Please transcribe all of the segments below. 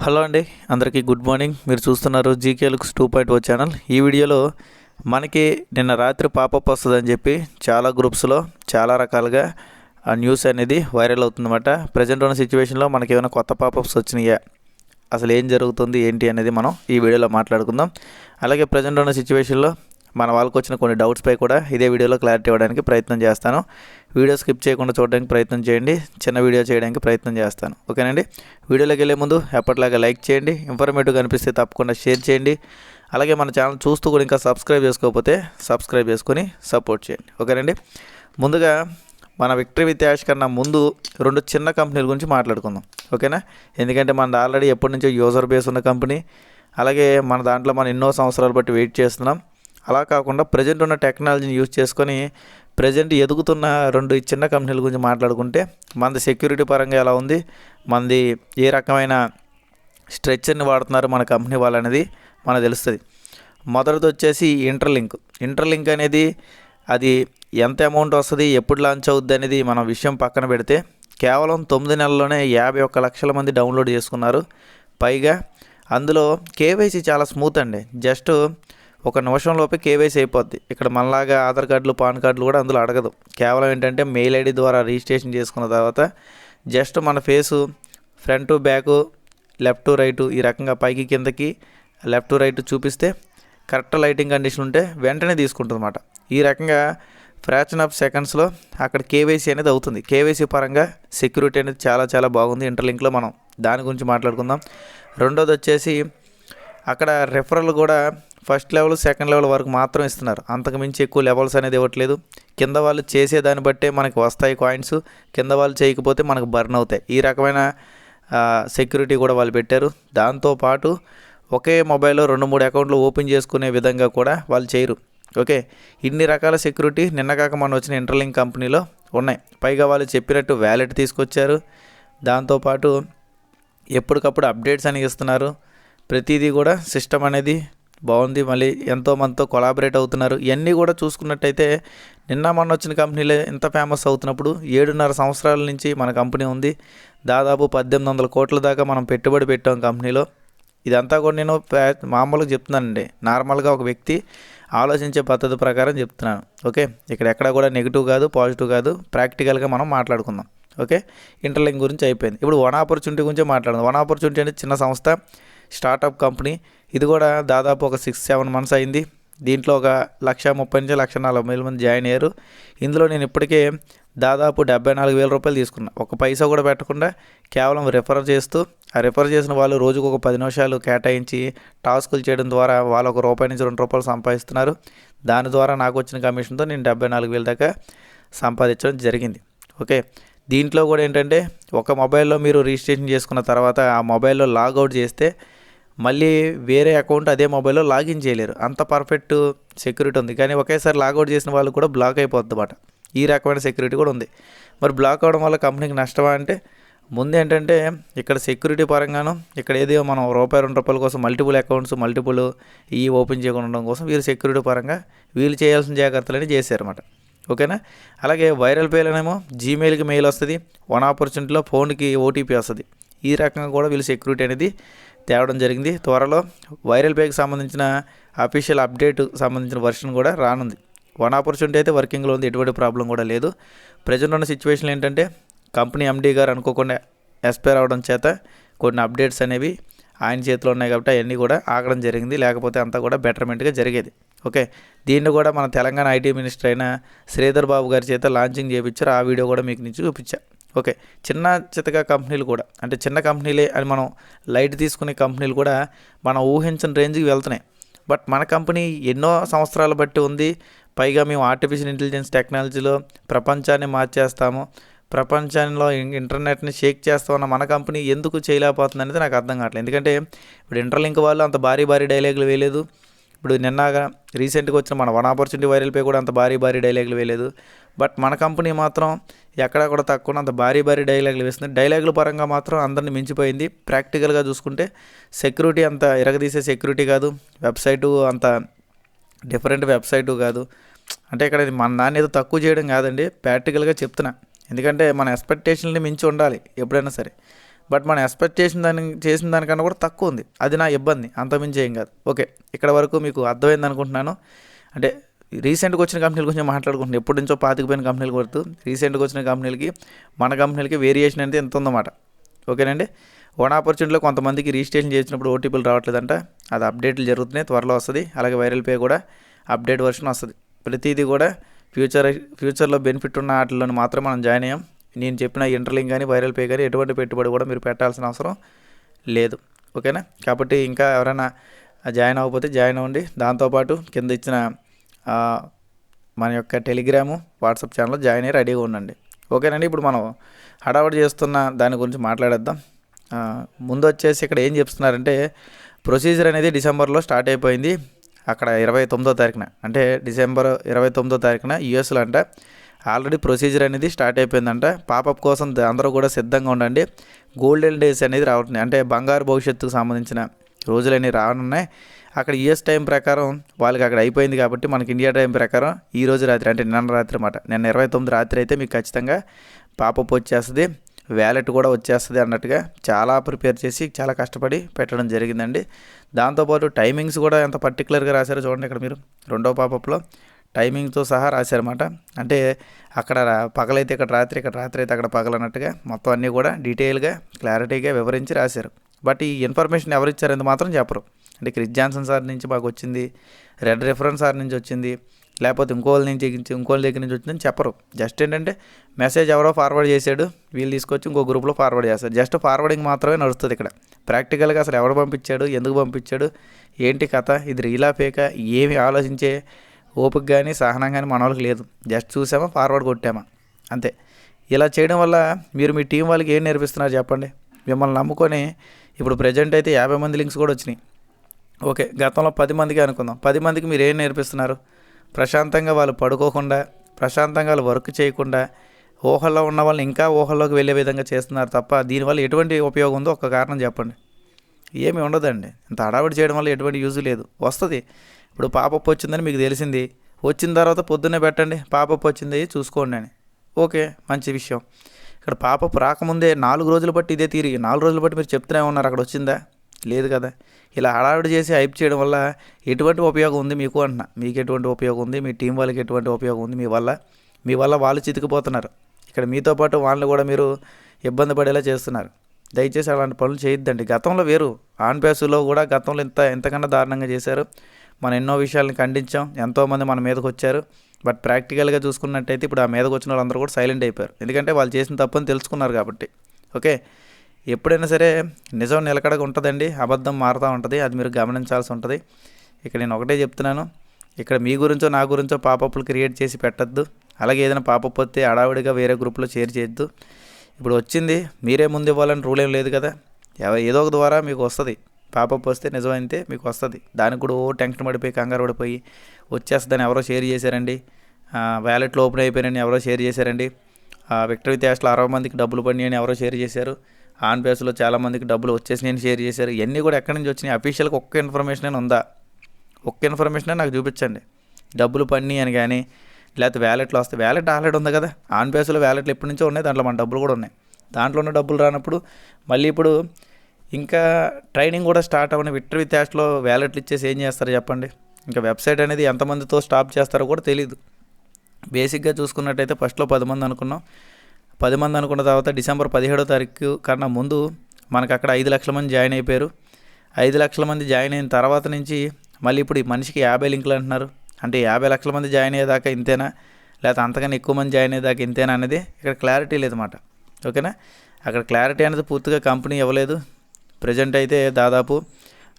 Hello అండి, అందరికీ good morning. మీరు చూస్తున్నారు జీకే లుక్స్ 2.0 ఛానల్. ఈ వీడియోలో మనకి నిన్న రాత్రి పాపప్ వస్తుందని చెప్పి చాలా గ్రూప్స్లో చాలా రకాలుగా ఆ న్యూస్ అనేది వైరల్ అవుతుందన్నమాట. ప్రజెంట్ ఉన్న సిచ్యువేషన్లో మనకి ఏమైనా కొత్త పాపప్స్ వచ్చినాయా, అసలు ఏం జరుగుతుంది ఏంటి అనేది మనం ఈ వీడియోలో మాట్లాడుకుందాం. అలాగే ప్రజెంట్ ఉన్న సిచ్యువేషన్లో మన వాళ్ళకి వచ్చిన కొన్ని డౌట్స్పై కూడా ఇదే వీడియోలో క్లారిటీ ఇవ్వడానికి ప్రయత్నం చేస్తాను. వీడియో స్కిప్ చేయకుండా చూడడానికి ప్రయత్నం చేయండి, చిన్న వీడియో చేయడానికి ప్రయత్నం చేస్తాను. ఓకేనండి. వీడియోలోకి వెళ్ళే ముందు ఎప్పటిలాగా లైక్ చేయండి, ఇన్ఫర్మేటివ్గా అనిపిస్తే తప్పకుండా షేర్ చేయండి. అలాగే మన ఛానల్ చూస్తూ కూడా ఇంకా సబ్స్క్రైబ్ చేసుకోకపోతే సబ్స్క్రైబ్ చేసుకొని సపోర్ట్ చేయండి. ఓకేనండి. ముందుగా మన విక్టరీ విత్ యాష్ కన్నా ముందు రెండు చిన్న కంపెనీల గురించి మాట్లాడుకుందాం. ఓకేనా. ఎందుకంటే మనది ఆల్రెడీ ఎప్పటి నుంచో యూజర్ బేస్ ఉన్న కంపెనీ, అలాగే మన దాంట్లో మనం ఎన్నో సంవత్సరాలు బట్టి వెయిట్ చేస్తున్నాం. అలా కాకుండా ప్రజెంట్ ఉన్న టెక్నాలజీని యూజ్ చేసుకొని ప్రజెంట్ ఎదుగుతున్న రెండు చిన్న కంపెనీల గురించి మాట్లాడుకుంటే మనది సెక్యూరిటీ పరంగా ఎలా ఉంది, మనది ఏ రకమైన స్ట్రెచ్చర్ని వాడుతున్నారు మన కంపెనీ వాళ్ళు అనేది మనకు తెలుస్తుంది. మొదటిది వచ్చేసి ఇంటర్లింక్ అనేది అది ఎంత అమౌంట్ వస్తుంది, ఎప్పుడు లాంచ్ అవుద్ది అనేది మన విషయం పక్కన పెడితే కేవలం 9 నెలల్లోనే 51 లక్షల మంది డౌన్లోడ్ చేసుకున్నారు. పైగా అందులో కేవైసీ చాలా స్మూత్ అండి. జస్ట్ ఒక నిమిషంలోపే కేవైసీ అయిపోద్ది. ఇక్కడ మనలాగా ఆధార్ కార్డులు, పాన్ కార్డులు కూడా అందులో అడగదు. కేవలం ఏంటంటే మెయిల్ ఐడి ద్వారా రిజిస్ట్రేషన్ చేసుకున్న తర్వాత జస్ట్ మన face front back, left right ఈ రకంగా పైకి కిందకి లెఫ్ట్ రైట్ చూపిస్తే కరెక్ట్ లైటింగ్ కండిషన్ ఉంటే వెంటనే తీసుకుంటుంది అన్నమాట. ఈ రకంగా ఫ్రాక్షన్ ఆఫ్ సెకండ్స్లో అక్కడ కేవైసీ అనేది అవుతుంది. కేవైసీ పరంగా సెక్యూరిటీ అనేది చాలా చాలా బాగుంది ఇంటర్లింక్లో. మనం దాని గురించి మాట్లాడుకుందాం. రెండోది వచ్చేసి అక్కడ రెఫరల్ కూడా ఫస్ట్ లెవెల్, సెకండ్ లెవెల్ వరకు మాత్రం ఇస్తున్నారు. అంతకు మించి ఎక్కువ లెవెల్స్ అనేది ఇవ్వట్లేదు. కింద వాళ్ళు చేసేదాన్ని బట్టే మనకి వస్తాయి కాయిన్స్, కింద వాళ్ళు చేయకపోతే మనకు బర్న్ అవుతాయి. ఈ రకమైన సెక్యూరిటీ కూడా వాళ్ళు పెట్టారు. దాంతోపాటు ఒకే మొబైల్లో 2-3 అకౌంట్లు ఓపెన్ చేసుకునే విధంగా కూడా వాళ్ళు చేయరు. ఓకే, ఇన్ని రకాల సెక్యూరిటీ నిన్న కాక మనం వచ్చిన ఇంటర్లింక్ కంపెనీలో ఉన్నాయి. పైగా వాళ్ళు చెప్పినట్టు వ్యాలెట్ తీసుకొచ్చారు. దాంతోపాటు ఎప్పటికప్పుడు అప్డేట్స్ అని ఇస్తున్నారు. ప్రతిదీ కూడా సిస్టమ్ అనేది బాగుంది. మళ్ళీ ఎంతోమందితో కొలాబరేట్ అవుతున్నారు. ఇవన్నీ కూడా చూసుకున్నట్టయితే నిన్న మొన్న వచ్చిన కంపెనీలే ఇంత ఫేమస్ అవుతున్నప్పుడు 7.5 సంవత్సరాల నుంచి మన కంపెనీ ఉంది. దాదాపు 1800 కోట్ల దాకా మనం పెట్టుబడి పెట్టాం కంపెనీలో. ఇదంతా కూడా నేను మామూలుగా చెప్తున్నానండి. నార్మల్గా ఒక వ్యక్తి ఆలోచించే పద్ధతి ప్రకారం చెప్తున్నాను. ఓకే, ఇక్కడ ఎక్కడ కూడా నెగిటివ్ కాదు, పాజిటివ్ కాదు, ప్రాక్టికల్గా మనం మాట్లాడుకుందాం. ఓకే, ఇంటర్లింక్ గురించి అయిపోయింది. ఇప్పుడు వన్ ఆపర్చునిటీ గురించి మాట్లాడుకుందాం. వన్ ఆపర్చునిటీ అనేది చిన్న సంస్థ, స్టార్టప్ కంపెనీ. ఇది కూడా దాదాపు ఒక 6-7 మంత్స్ అయింది. దీంట్లో ఒక 130,000 నుంచి 140,000 మంది జాయిన్ అయ్యారు. ఇందులో నేను ఇప్పటికే దాదాపు 74,000 రూపాయలు తీసుకున్నా. ఒక పైసా కూడా పెట్టకుండా కేవలం రిఫర్ చేస్తూ, ఆ రిఫర్ చేసిన వాళ్ళు రోజుకు ఒక 10 నిమిషాలు కేటాయించి టాస్కులు చేయడం ద్వారా వాళ్ళు ₹1 నుంచి ₹2 సంపాదిస్తున్నారు. దాని ద్వారా నాకు వచ్చిన కమిషన్తో నేను 74,000 దాకా సంపాదించడం జరిగింది. ఓకే, దీంట్లో కూడా ఏంటంటే ఒక మొబైల్లో మీరు రిజిస్ట్రేషన్ చేసుకున్న తర్వాత ఆ మొబైల్లో లాగౌట్ చేస్తే మళ్ళీ వేరే అకౌంట్ అదే మొబైల్లో లాగిన్ చేయలేరు. అంత పర్ఫెక్ట్ సెక్యూరిటీ ఉంది. కానీ ఒకేసారి లాగౌట్ చేసిన వాళ్ళు కూడా బ్లాక్ అయిపోద్ది అన్నమాట. ఈ రకమైన సెక్యూరిటీ కూడా ఉంది. మరి బ్లాక్ అవడం వల్ల కంపెనీకి నష్టమా అంటే, ముందు ఏంటంటే ఇక్కడ సెక్యూరిటీ పరంగాను ఇక్కడ ఏదో మనం ₹2 కోసం మల్టిపుల్ అకౌంట్స్, మల్టిపుల్ ఓపెన్ చేయకుండా ఉండడం కోసం వీళ్ళు సెక్యూరిటీ పరంగా వీళ్ళు చేయాల్సిన జాగ్రత్తలని చేశారన్నమాట. ఓకేనా. అలాగే వైరల్ పేలోనేమో జీమెయిల్కి మెయిల్ వస్తుంది, వన్ ఆపర్చునిటీలో ఫోన్కి ఓటీపీ వస్తుంది. ఈ రకంగా కూడా వీళ్ళు సెక్యూరిటీ అనేది తేవడం జరిగింది. త్వరలో వైరల్ పేకి సంబంధించిన అఫీషియల్ అప్డేట్ సంబంధించిన వర్షన్ కూడా రానుంది. వన్ ఆపర్చునిటీ అయితే వర్కింగ్లో ఉంది, ఎటువంటి ప్రాబ్లం కూడా లేదు. ప్రజెంట్ ఉన్న సిచ్యువేషన్ ఏంటంటే కంపెనీ ఎండీ గారు అనుకోకుండా ఎక్స్పైర్ అవడం చేత కొన్ని అప్డేట్స్ అనేవి ఆయన చేతిలో ఉన్నాయి కాబట్టి అవన్నీ కూడా ఆగడం జరిగింది. లేకపోతే అంతా కూడా బెటర్మెంట్గా జరిగేది. ఓకే, దీన్ని కూడా మన తెలంగాణ ఐటీ మినిస్టర్ అయిన శ్రీధర్ బాబు గారి చేత లాంచింగ్ చేయించారు. ఆ వీడియో కూడా మీకు నుంచి చూపించా. ఓకే, చిన్న చితక కంపెనీలు కూడా అంటే చిన్న కంపెనీలే అని మనం లైట్ తీసుకునే కంపెనీలు కూడా మనం ఊహించిన రేంజ్కి వెళ్తున్నాయి. బట్ మన కంపెనీ ఎన్నో సంవత్సరాలు బట్టి ఉంది. పైగా మేము ఆర్టిఫిషియల్ ఇంటెలిజెన్స్ టెక్నాలజీలో ప్రపంచాన్ని మార్చేస్తాము, ప్రపంచంలో ఇంటర్నెట్ని షేక్ చేస్తామన్న మన కంపెనీ ఎందుకు చేయలేకపోతుంది అనేది నాకు అర్థం కావట్లేదు. ఎందుకంటే ఇప్పుడు ఇంటర్లింక్ వాళ్ళు అంత భారీ డైలాగులు వేయలేదు. ఇప్పుడు నిన్నగా రీసెంట్గా వచ్చిన మన వన్ ఆపర్చునిటీ వైరల్ పే కూడా అంత భారీ డైలాగులు వేయలేదు. బట్ మన కంపెనీ మాత్రం ఎక్కడ కూడా తక్కువ అంత భారీ డైలాగులు వేస్తుంది. డైలాగుల పరంగా మాత్రం అందరిని మించిపోయింది. ప్రాక్టికల్గా చూసుకుంటే సెక్యూరిటీ అంత ఇరగదీసే సెక్యూరిటీ కాదు, వెబ్సైటు అంత డిఫరెంట్ వెబ్సైటు కాదు. అంటే ఇక్కడ మన నాణ్యత తక్కువ చేయడం కాదండి, ప్రాక్టికల్గా చెప్తున్నా. ఎందుకంటే మన ఎక్స్పెక్టేషన్ని మించి ఉండాలి ఎప్పుడైనా సరే. బట్ మనం ఎక్స్పెక్ట్ చేసిన దానికన్నా కూడా తక్కువ ఉంది. అది నా ఇబ్బంది, అంతమించి ఏం కాదు. ఓకే, ఇక్కడ వరకు మీకు అర్థమైంది అనుకుంటున్నాను. అంటే రీసెంట్గా వచ్చిన కంపెనీల గురించి మాట్లాడుకుంటున్నాను. ఎప్పటి నుంచో పాతికిపోయిన కంపెనీలు కొడుతూ రీసెంట్గా వచ్చిన కంపెనీలకి మన కంపెనీలకి వేరియేషన్ అనేది ఎంత ఉందన్నమాట. ఓకేనండి. వన్ ఆపర్చునిటీలో కొంతమందికి రిజిస్ట్రేషన్ చేసినప్పుడు ఓటీపీలు రావట్లేదంట. అది అప్డేట్లు జరుగుతున్నాయి, త్వరలో వస్తుంది. అలాగే వైరల్ పే కూడా అప్డేట్ వర్షన్ వస్తుంది. ప్రతిదీ కూడా ఫ్యూచర్లో బెనిఫిట్ ఉన్న వాటిలో మాత్రం మనం జాయిన్ అయ్యాం. నేను చెప్పిన ఇంటర్లింక్ కానీ వైరల్ పే కానీ ఎటువంటి పెట్టుబడి కూడా మీరు పెట్టాల్సిన అవసరం లేదు. ఓకేనా. కాబట్టి ఇంకా ఎవరైనా జాయిన్ అవ్వకపోతే జాయిన్ అవ్వండి. దాంతోపాటు కింద ఇచ్చిన మన యొక్క టెలిగ్రాము వాట్సాప్ ఛానల్లో జాయిన్ అయ్యి రెడీగా ఉండండి. ఓకేనండి. ఇప్పుడు మనం హడావుడి చేస్తున్న దాని గురించి మాట్లాడేద్దాం. ముందు వచ్చేసి ఇక్కడ ఏం చెప్తున్నారంటే ప్రొసీజర్ అనేది డిసెంబర్లో స్టార్ట్ అయిపోయింది. అక్కడ 29వ తారీఖున, అంటే డిసెంబర్ 29వ తారీఖున యూఎస్లో అంట ఆల్రెడీ ప్రొసీజర్ అనేది స్టార్ట్ అయిపోయిందంట. పాపప్ కోసం అందరూ కూడా సిద్ధంగా ఉండండి. గోల్డెన్ డేస్ అనేది రావట్లేదు, అంటే బంగారు భవిష్యత్తుకు సంబంధించిన రోజులన్నీ రానున్నాయి. అక్కడ యూఎస్ టైం ప్రకారం వాళ్ళకి అక్కడ అయిపోయింది కాబట్టి మనకి ఇండియా టైం ప్రకారం ఈ రోజు రాత్రి, అంటే నిన్న రాత్రి అన్నమాట, నిన్న 29 రాత్రి అయితే మీకు ఖచ్చితంగా పాపప్ వచ్చేస్తుంది, వ్యాలెట్ కూడా వచ్చేస్తుంది అన్నట్టుగా చాలా ప్రిపేర్ చేసి చాలా కష్టపడి పెట్టడం జరిగిందండి. దాంతోపాటు టైమింగ్స్ కూడా ఎంత పర్టికులర్గా రాశారో చూడండి. ఇక్కడ మీరు రెండో పాపప్లో టైమింగ్తో సహా రాశారన్నమాట. అంటే అక్కడ పగలైతే ఇక్కడ రాత్రి, ఇక్కడ రాత్రి అయితే అక్కడ పగలన్నట్టుగా మొత్తం అన్నీ కూడా డీటెయిల్గా క్లారిటీగా వివరించి రాశారు. బట్ ఈ ఇన్ఫర్మేషన్ ఎవరు ఇచ్చారని మాత్రం చెప్పరు. అంటే క్రిస్ జాన్సన్ సార్ నుంచి మాకు వచ్చింది, రెడ్ రిఫరెన్స్ సార్ నుంచి వచ్చింది, లేకపోతే ఇంకోళ్ళ దగ్గర నుంచి వచ్చిందని చెప్పరు. జస్ట్ ఏంటంటే మెసేజ్ ఎవరో ఫార్వర్డ్ చేశాడు, వీళ్ళు తీసుకొచ్చి ఇంకో గ్రూప్లో ఫార్వర్డ్ చేస్తారు. జస్ట్ ఫార్వర్డింగ్ మాత్రమే నడుస్తుంది ఇక్కడ. ప్రాక్టికల్గా అసలు ఎవరు పంపించాడు, ఎందుకు పంపించాడు, ఏంటి కథ, ఇది రీలా ఫేకా, ఏమి ఆలోచించే ఓపిక కానీ సహనం కానీ మన వాళ్ళకి లేదు. జస్ట్ చూసామా, ఫార్వర్డ్ కొట్టామా, అంతే. ఇలా చేయడం వల్ల మీరు మీ టీం వాళ్ళకి ఏం నేర్పిస్తున్నారు చెప్పండి. మిమ్మల్ని నమ్ముకొని ఇప్పుడు ప్రజెంట్ అయితే 50 మంది లింక్స్ కూడా వచ్చినాయి. ఓకే, గతంలో 10 మందికి అనుకుందాం. 10 మందికి మీరు ఏం నేర్పిస్తున్నారు? ప్రశాంతంగా వాళ్ళు పడుకోకుండా, ప్రశాంతంగా వాళ్ళు వర్క్ చేయకుండా, ఊహల్లో ఉన్న వాళ్ళని ఇంకా ఊహల్లోకి వెళ్ళే విధంగా చేస్తున్నారు తప్ప దీనివల్ల ఎటువంటి ఉపయోగం ఉందో ఒక్క కారణం చెప్పండి. ఏమీ ఉండదండి. ఇంత హడావిడి చేయడం వల్ల ఎటువంటి యూజ్ లేదు. వస్తుంది. ఇప్పుడు పాపప్ వచ్చిందని మీకు తెలిసింది, వచ్చిన తర్వాత పొద్దున్నే పెట్టండి పాపప్ వచ్చింది చూసుకోండి అని. ఓకే, మంచి విషయం. ఇక్కడ పాపప్ రాకముందే 4 రోజులు బట్టి ఇదే తీరి 4 రోజులు బట్టి మీరు చెప్తూనే ఉన్నారు, అక్కడ వచ్చిందా? లేదు కదా. ఇలా హడావిడి చేసి హైప్ చేయడం వల్ల ఎటువంటి ఉపయోగం ఉంది మీకు అంటున్నా. మీకు ఎటువంటి ఉపయోగం ఉంది, మీ టీం వాళ్ళకి ఎటువంటి ఉపయోగం ఉంది? మీ వల్ల వాళ్ళు చితికిపోతున్నారు. ఇక్కడ మీతో పాటు వాళ్ళని కూడా మీరు ఇబ్బంది పడేలా చేస్తున్నారు. దయచేసి అలాంటి పనులు చేయొద్దండి. గతంలో వేరు, ఆన్ పేసులో కూడా గతంలో ఎంతకన్నా దారుణంగా చేశారు. మనం ఎన్నో విషయాలను ఖండించాం, ఎంతోమంది మన మీదకి వచ్చారు. బట్ ప్రాక్టికల్గా చూసుకున్నట్టయితే ఇప్పుడు ఆ మీదకి వచ్చిన వాళ్ళందరూ కూడా సైలెంట్ అయిపోయారు. ఎందుకంటే వాళ్ళు చేసిన తప్పని తెలుసుకున్నారు కాబట్టి. ఓకే, ఎప్పుడైనా సరే నిజం నిలకడగా ఉంటుందండి, అబద్ధం మారుతూ ఉంటుంది. అది మీరు గమనించాల్సి ఉంటుంది. ఇక్కడ నేను ఒకటే చెప్తున్నాను, ఇక్కడ మీ గురించో నా గురించో పాపప్లు క్రియేట్ చేసి పెట్టద్దు. అలాగే ఏదైనా పాపప్ వస్తే హడావిడిగా వేరే గ్రూప్లో షేర్ చేయొద్దు. ఇప్పుడు వచ్చింది, మీరే ముందు ఇవ్వాలని రూల్ ఏం లేదు కదా. ఏదో ఒక ద్వారా మీకు వస్తుంది. పాపప్ వస్తే నిజమైతే మీకు వస్తుంది. దానికి కూడా టెన్షన్ పడిపోయి కంగారు పడిపోయి వచ్చేస్తుందని ఎవరో షేర్ చేశారండి, వ్యాలెట్లో ఓపెన్ అయిపోయారని ఎవరో షేర్ చేశారండి, విక్టరీ త్యాష్లో 60 మందికి డబ్బులు పడినాయని ఎవరో షేర్ చేశారు, ఆన్ పేస్లో చాలామందికి డబ్బులు వచ్చేసినాయని షేర్ చేశారు. ఇవన్నీ కూడా ఎక్కడి నుంచి వచ్చినాయి? అఫీషియల్గా ఒక్క ఇన్ఫర్మేషన్ ఉందా? ఒక్క ఇన్ఫర్మేషన్ నాకు చూపించండి. డబ్బులు పడినాయి అని కానీ, లేకపోతే వ్యాలెట్లో వస్తే, వ్యాలెట్ ఆల్రెడీ ఉంది కదా. ఆన్ పేస్లో వ్యాలెట్లు ఎప్పటి నుంచో ఉన్నాయి, దాంట్లో మన డబ్బులు కూడా ఉన్నాయి. దాంట్లో ఉన్న డబ్బులు రానప్పుడు మళ్ళీ ఇప్పుడు ఇంకా ట్రైనింగ్ కూడా స్టార్ట్ అవ్వని విక్టరీ త్యాష్లో వ్యాలెట్లు ఇచ్చేసి ఏం చేస్తారు చెప్పండి? ఇంకా వెబ్సైట్ అనేది ఎంతమందితో స్టాప్ చేస్తారో కూడా తెలియదు. బేసిక్గా చూసుకున్నట్టయితే ఫస్ట్లో 10 మంది అనుకున్నాం. 10 మంది అనుకున్న తర్వాత డిసెంబర్ 17వ తారీఖు కన్నా ముందు మనకు అక్కడ 5 లక్షల మంది జాయిన్ అయిపోయారు. 5 లక్షల మంది జాయిన్ అయిన తర్వాత నుంచి మళ్ళీ ఇప్పుడు ఈ మనిషికి 50 లింకులు అంటున్నారు. అంటే 50 లక్షల మంది జాయిన్ అయ్యేదాకా ఇంతేనా, లేకపోతే అంతకన్నా ఎక్కువ మంది జాయిన్ అయ్యేదాకా ఇంతేనా అనేది ఇక్కడ క్లారిటీ లేదన్నమాట. ఓకేనా. అక్కడ క్లారిటీ అనేది పూర్తిగా కంపెనీ ఇవ్వలేదు. ప్రజెంట్ అయితే దాదాపు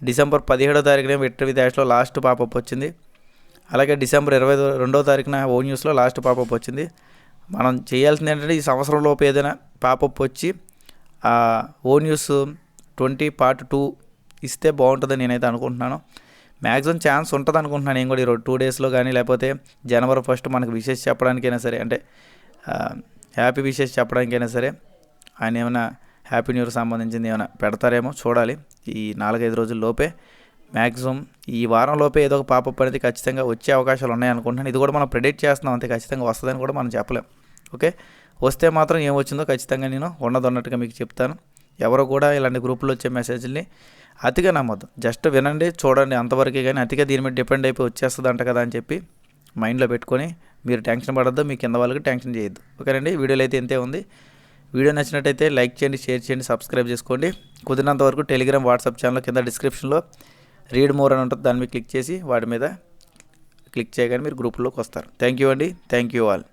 డిసెంబర్ 17వ తారీఖున విక్టరీ త్యాష్లో లాస్ట్ పాపప్ వచ్చింది. అలాగే డిసెంబర్ 22వ తారీఖున ఓ న్యూస్లో లాస్ట్ పాపప్ వచ్చింది. మనం చేయాల్సింది ఏంటంటే ఈ సంవత్సరంలోపు ఏదైనా పాపప్ వచ్చి ఓ న్యూస్ 20 పార్ట్ 2 ఇస్తే బాగుంటుందని నేనైతే అనుకుంటున్నాను. మ్యాక్సిమం ఛాన్స్ ఉంటుంది అనుకుంటున్నాను నేను కూడా. ఈ 2 డేస్లో కానీ లేకపోతే జనవరి 1 మనకు విషెస్ చెప్పడానికైనా సరే, అంటే హ్యాపీ విషెస్ చెప్పడానికైనా సరే ఆయన ఏమైనా హ్యాపీ న్యూ ఇయర్ సంబంధించింది ఏమైనా పెడతారేమో చూడాలి. ఈ 4-5 రోజుల్లోపే మ్యాక్సిమం ఈ వారం లోపే ఏదో ఒక పాపప్ అనేది ఖచ్చితంగా వచ్చే అవకాశాలు ఉన్నాయి అనుకుంటున్నాను. ఇది కూడా మనం ప్రెడిక్ట్ చేస్తున్నాం, అంతే. ఖచ్చితంగా వస్తుందని కూడా మనం చెప్పలేం. ఓకే, వస్తే మాత్రం ఏం వచ్చిందో ఖచ్చితంగా నేను ఉన్నదన్నట్టుగా మీకు చెప్తాను. ఎవరు కూడా ఇలాంటి గ్రూపుల్లో వచ్చే మెసేజ్ని అతిగా నమ్మద్దు. జస్ట్ వినండి, చూడండి అంతవరకే. కానీ అతిగా దీని మీద డిపెండ్ అయిపోయి వచ్చేస్తుంది అంట కదా అని చెప్పి మైండ్లో పెట్టుకొని మీరు టెన్షన్ పడద్దు, మీ కింద వాళ్ళకి టెన్షన్ చేయొద్దు. ఓకేనండి, వీడియోలో అయితే ఇంతే ఉంది. వీడియో నచ్చినట్టయితే లైక్ చేయండి, షేర్ చేయండి, సబ్స్క్రైబ్ చేసుకోండి. కుదిరినంత వరకు టెలిగ్రామ్, వాట్సాప్ ఛానల్ కింద డిస్క్రిప్షన్లో రీడ్ మోర్ అని ఉంటుంది, దాని మీద క్లిక్ చేసి వాటి మీద క్లిక్ చేయగానే మీరు గ్రూప్లోకి వస్తారు. థ్యాంక్ యూ అండి, థ్యాంక్ యూ ఆల్.